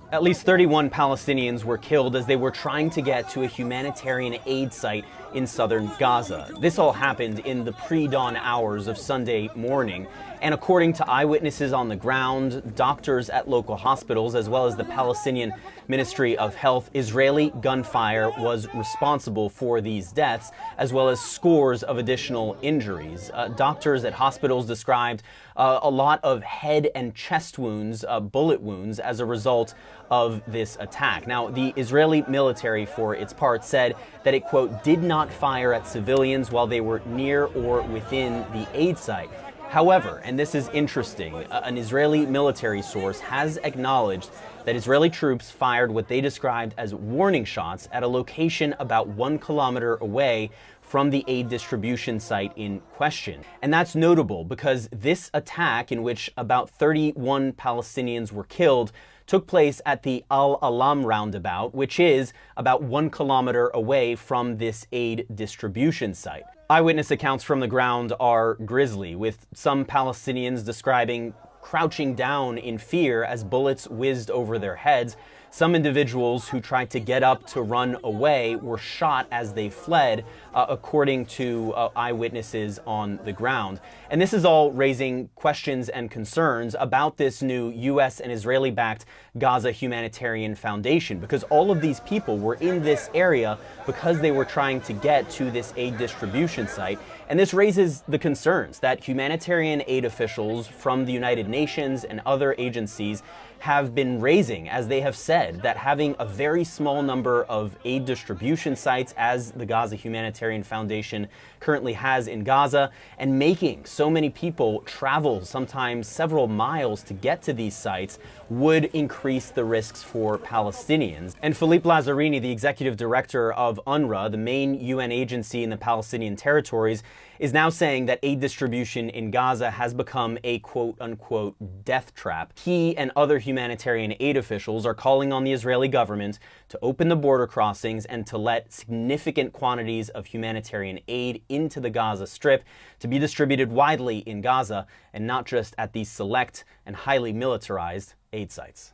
At least 31 Palestinians were killed as they were trying to get to a humanitarian aid site in southern Gaza. This all happened in the pre-dawn hours of Sunday morning. And according to eyewitnesses on the ground, doctors at local hospitals, as well as the Palestinian Ministry of Health, Israeli gunfire was responsible for these deaths, as well as scores of additional injuries. Doctors at hospitals described a lot of head and chest wounds, bullet wounds, as a result of this attack. Now, the Israeli military, for its part, said that it, quote, did not fire at civilians while they were near or within the aid site. However, and this is interesting, an Israeli military source has acknowledged that Israeli troops fired what they described as warning shots at a location about 1 kilometer away from the aid distribution site in question. And that's notable because this attack, in which about 31 Palestinians were killed, took place at the Al-Alam roundabout, which is about 1 kilometer away from this aid distribution site. Eyewitness accounts from the ground are grisly, with some Palestinians describing crouching down in fear as bullets whizzed over their heads. Some individuals who tried to get up to run away were shot as they fled, according to eyewitnesses on the ground. And this is all raising questions and concerns about this new U.S. and Israeli-backed Gaza Humanitarian Foundation, because all of these people were in this area because they were trying to get to this aid distribution site. And this raises the concerns that humanitarian aid officials from the United Nations and other agencies have been raising, as they have said that having a very small number of aid distribution sites, as the Gaza Humanitarian Foundation currently has in Gaza, and making so many people travel sometimes several miles to get to these sites, would increase the risks for Palestinians. And Philippe Lazzarini, the executive director of UNRWA, the main UN agency in the Palestinian territories, is now saying that aid distribution in Gaza has become a quote-unquote death trap. He and other humanitarian aid officials are calling on the Israeli government to open the border crossings and to let significant quantities of humanitarian aid into the Gaza Strip to be distributed widely in Gaza and not just at these select and highly militarized aid sites.